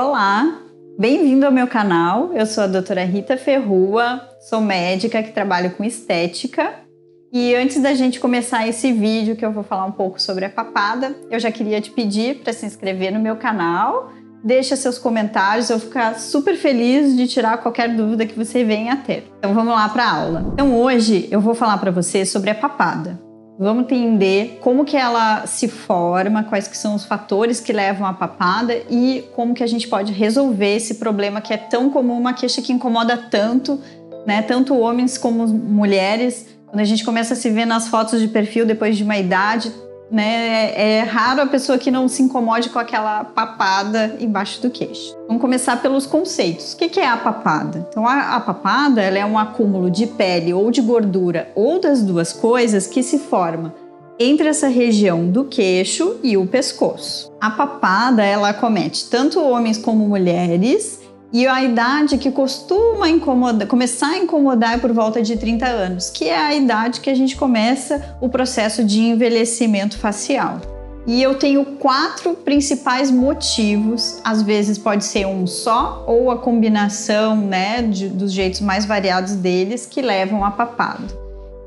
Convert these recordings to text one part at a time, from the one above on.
Olá, bem-vindo ao meu canal. Eu sou a doutora Rita Ferrua, sou médica que trabalho com estética. E antes da gente começar esse vídeo que eu vou falar um pouco sobre a papada, eu já queria te pedir para se inscrever no meu canal, deixa seus comentários, eu vou ficar super feliz de tirar qualquer dúvida que você venha a ter. Então vamos lá para a aula. Então hoje eu vou falar para você sobre a papada. Vamos entender como que ela se forma, quais que são os fatores que levam à papada e como que a gente pode resolver esse problema que é tão comum, uma queixa que incomoda tanto, né? Tanto homens como mulheres. Quando a gente começa a se ver nas fotos de perfil depois de uma idade, né? É raro a pessoa que não se incomode com aquela papada embaixo do queixo. Vamos começar pelos conceitos. O que é a papada? Então, a papada ela é um acúmulo de pele ou de gordura ou das duas coisas que se forma entre essa região do queixo e o pescoço. A papada ela acomete tanto homens como mulheres. E a idade que costuma começar a incomodar é por volta de 30 anos, que é a idade que a gente começa o processo de envelhecimento facial. E eu tenho 4 principais motivos, às vezes pode ser um só ou a combinação, né, dos jeitos mais variados deles que levam à papada.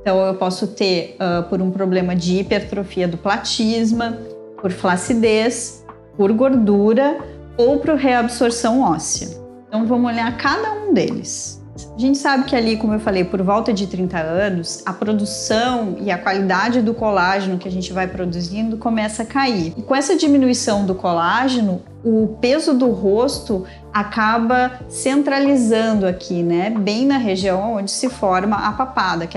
Então eu posso ter por um problema de hipertrofia do platisma, por flacidez, por gordura ou por reabsorção óssea. Então vamos olhar cada um deles. A gente sabe que ali, como eu falei, por volta de 30 anos, a produção e a qualidade do colágeno que a gente vai produzindo começa a cair. E com essa diminuição do colágeno, o peso do rosto acaba centralizando aqui, né? Bem na região onde se forma a papada,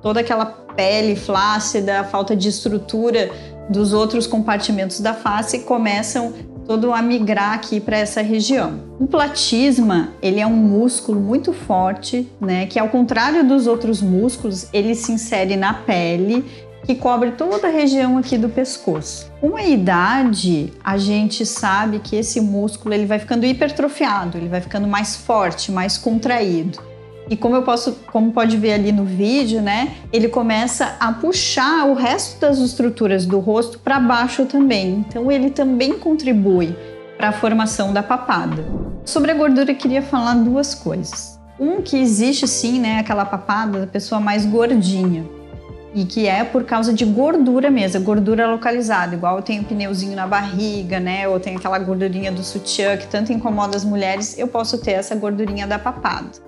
toda aquela pele flácida, a falta de estrutura dos outros compartimentos da face começam todo a migrar aqui para essa região. O platisma, ele é um músculo muito forte, né, que ao contrário dos outros músculos, ele se insere na pele, que cobre toda a região aqui do pescoço. Com a idade, a gente sabe que esse músculo ele vai ficando hipertrofiado, ele vai ficando mais forte, mais contraído. E como pode ver ali no vídeo, né, ele começa a puxar o resto das estruturas do rosto para baixo também. Então ele também contribui para a formação da papada. Sobre a gordura, eu queria falar 2 coisas. Que existe sim, né, aquela papada da pessoa mais gordinha. E que é por causa de gordura mesmo, gordura localizada. Igual eu tenho pneuzinho na barriga, né, ou tenho aquela gordurinha do sutiã que tanto incomoda as mulheres, eu posso ter essa gordurinha da papada.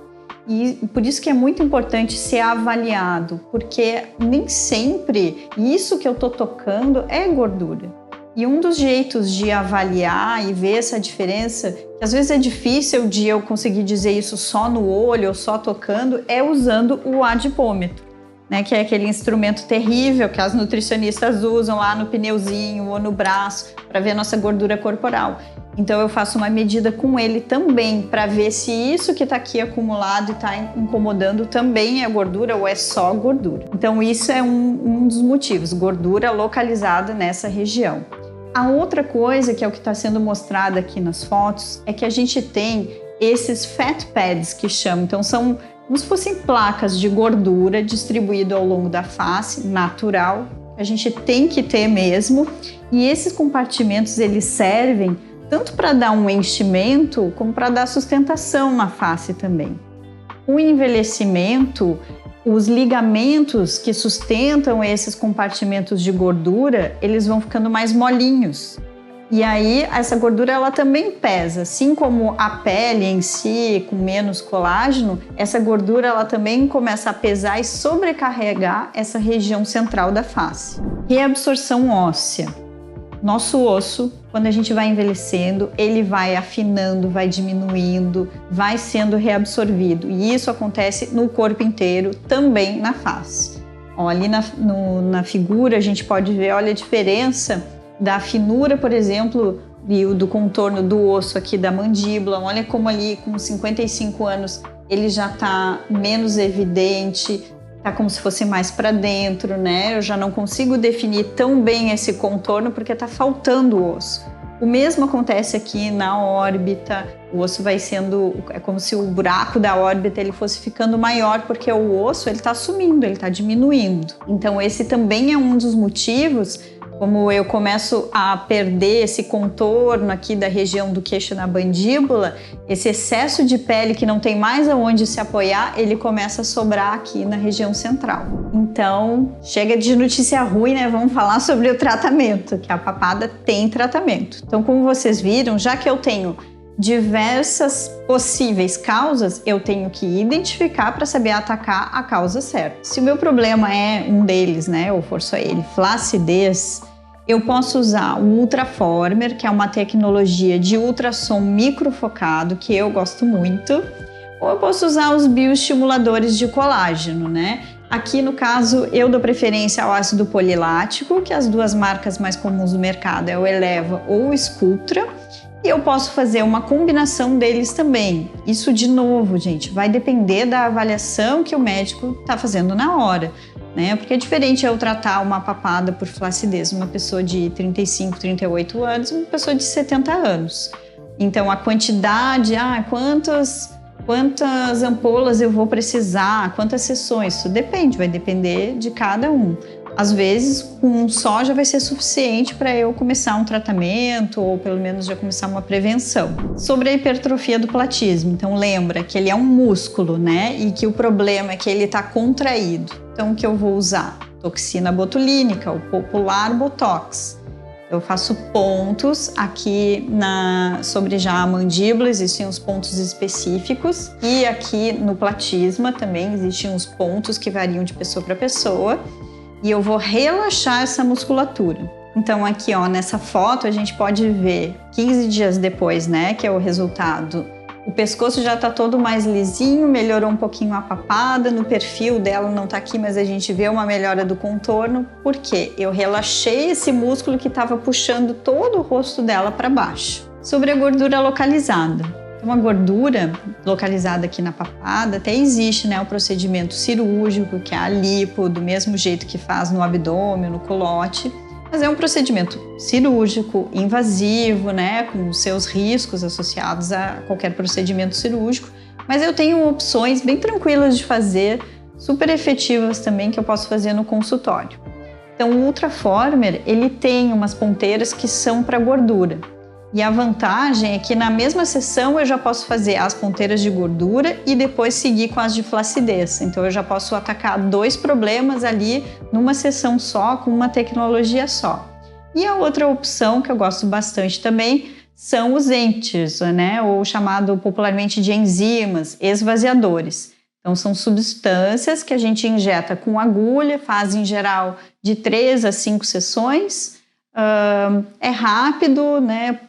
E por isso que é muito importante ser avaliado, porque nem sempre isso que eu tô tocando é gordura. E um dos jeitos de avaliar e ver essa diferença, que às vezes é difícil de eu conseguir dizer isso só no olho ou só tocando, é usando o adipômetro, né? Que é aquele instrumento terrível que as nutricionistas usam lá no pneuzinho ou no braço para ver a nossa gordura corporal. Então eu faço uma medida com ele também para ver se isso que está aqui acumulado e está incomodando também é gordura ou é só gordura. Então isso é um dos motivos, gordura localizada nessa região. A outra coisa, que é o que está sendo mostrado aqui nas fotos, é que a gente tem esses fat pads que chamam. Então são como se fossem placas de gordura distribuído ao longo da face, natural. A gente tem que ter mesmo. E esses compartimentos eles servem tanto para dar um enchimento, como para dar sustentação na face também. Com o envelhecimento, os ligamentos que sustentam esses compartimentos de gordura, eles vão ficando mais molinhos. E aí, essa gordura ela também pesa. Assim como a pele em si, com menos colágeno, essa gordura ela também começa a pesar e sobrecarregar essa região central da face. Reabsorção óssea. Nosso osso, quando a gente vai envelhecendo, ele vai afinando, vai diminuindo, vai sendo reabsorvido. E isso acontece no corpo inteiro, também na face. Ó, ali na figura a gente pode ver, olha a diferença da finura, por exemplo, e do contorno do osso aqui da mandíbula. Olha como ali com 55 anos ele já está menos evidente, tá como se fosse mais para dentro, né? Eu já não consigo definir tão bem esse contorno porque tá faltando o osso. O mesmo acontece aqui na órbita, o osso vai sendo, é como se o buraco da órbita ele fosse ficando maior porque o osso ele tá sumindo, ele tá diminuindo. Então esse também é um dos motivos Como eu começo a perder esse contorno aqui da região do queixo na mandíbula, esse excesso de pele que não tem mais aonde se apoiar, ele começa a sobrar aqui na região central. Então, chega de notícia ruim, né? Vamos falar sobre o tratamento, que a papada tem tratamento. Então, como vocês viram, já que eu tenho diversas possíveis causas, eu tenho que identificar para saber atacar a causa certa. Se o meu problema é um deles, né, ou for só ele, flacidez, eu posso usar o Ultraformer, que é uma tecnologia de ultrassom microfocado, que eu gosto muito, ou eu posso usar os bioestimuladores de colágeno, né? Aqui, no caso, eu dou preferência ao ácido polilático, que as duas marcas mais comuns do mercado é o Eleva ou o Sculptra. E eu posso fazer uma combinação deles também. Isso, de novo, gente, vai depender da avaliação que o médico está fazendo na hora, né? Porque é diferente eu tratar uma papada por flacidez, uma pessoa de 35, 38 anos, uma pessoa de 70 anos. Então, a quantidade, quantas ampolas eu vou precisar, quantas sessões, isso depende, vai depender de cada um. Às vezes, com um só já vai ser suficiente para eu começar um tratamento ou pelo menos já começar uma prevenção. Sobre a hipertrofia do platismo, então lembra que ele é um músculo, né? E que o problema é que ele está contraído. Então, o que eu vou usar? Toxina botulínica, o popular Botox. Eu faço pontos aqui sobre já a mandíbula, existem os pontos específicos. E aqui no platisma também existem os pontos que variam de pessoa para pessoa. E eu vou relaxar essa musculatura. Então aqui, ó, nessa foto a gente pode ver 15 dias depois, né, que é o resultado. O pescoço já tá todo mais lisinho, melhorou um pouquinho a papada, no perfil dela não tá aqui, mas a gente vê uma melhora do contorno, porque eu relaxei esse músculo que estava puxando todo o rosto dela para baixo. Sobre a gordura localizada. Uma gordura localizada aqui na papada, até existe, né, o procedimento cirúrgico, que é a lipo, do mesmo jeito que faz no abdômen, no culote, mas é um procedimento cirúrgico, invasivo, né, com seus riscos associados a qualquer procedimento cirúrgico, mas eu tenho opções bem tranquilas de fazer, super efetivas também, que eu posso fazer no consultório. Então, o Ultraformer, ele tem umas ponteiras que são para gordura. E a vantagem é que na mesma sessão eu já posso fazer as ponteiras de gordura e depois seguir com as de flacidez. Então eu já posso atacar dois problemas ali numa sessão só, com uma tecnologia só. E a outra opção que eu gosto bastante também são os entes, né? Ou chamado popularmente de enzimas, esvaziadores. Então são substâncias que a gente injeta com agulha, faz em geral de 3 a 5 sessões. É rápido, né?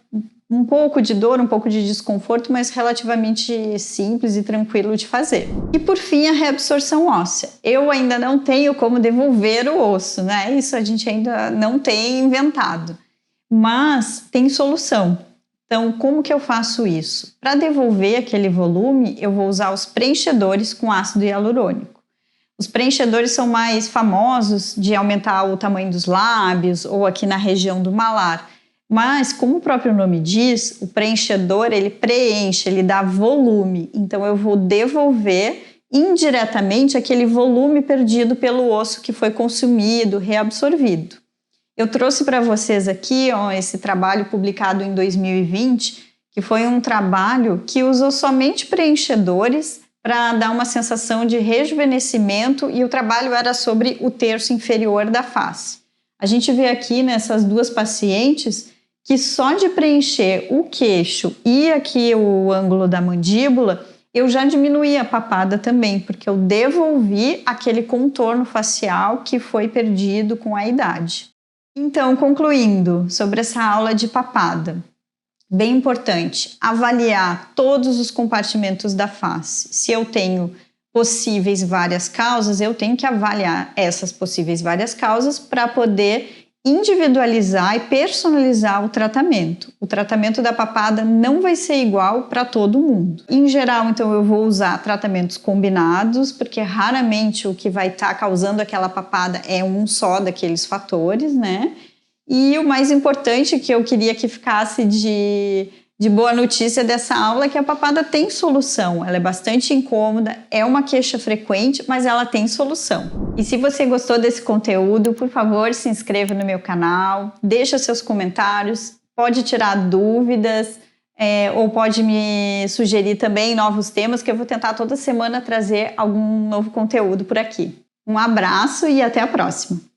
Um pouco de dor, um pouco de desconforto, mas relativamente simples e tranquilo de fazer. E por fim, a reabsorção óssea. Eu ainda não tenho como devolver o osso, né? Isso a gente ainda não tem inventado, mas tem solução. Então, como que eu faço isso? Para devolver aquele volume, eu vou usar os preenchedores com ácido hialurônico. Os preenchedores são mais famosos de aumentar o tamanho dos lábios ou aqui na região do malar. Mas, como o próprio nome diz, o preenchedor, ele preenche, ele dá volume. Então, eu vou devolver indiretamente aquele volume perdido pelo osso que foi consumido, reabsorvido. Eu trouxe para vocês aqui, ó, esse trabalho publicado em 2020, que foi um trabalho que usou somente preenchedores para dar uma sensação de rejuvenescimento, e o trabalho era sobre o terço inferior da face. A gente vê aqui nessas duas pacientes que só de preencher o queixo e aqui o ângulo da mandíbula, eu já diminuí a papada também, porque eu devolvi aquele contorno facial que foi perdido com a idade. Então, concluindo sobre essa aula de papada, bem importante, avaliar todos os compartimentos da face. Se eu tenho possíveis várias causas, eu tenho que avaliar essas possíveis várias causas para poder individualizar e personalizar o tratamento. O tratamento da papada não vai ser igual para todo mundo. Em geral, então, eu vou usar tratamentos combinados, porque raramente o que vai estar causando aquela papada é um só daqueles fatores, né? E o mais importante que eu queria que ficasse de boa notícia dessa aula é que a papada tem solução. Ela é bastante incômoda, é uma queixa frequente, mas ela tem solução. E se você gostou desse conteúdo, por favor, se inscreva no meu canal, deixa seus comentários, pode tirar dúvidas, ou pode me sugerir também novos temas, que eu vou tentar toda semana trazer algum novo conteúdo por aqui. Um abraço e até a próxima!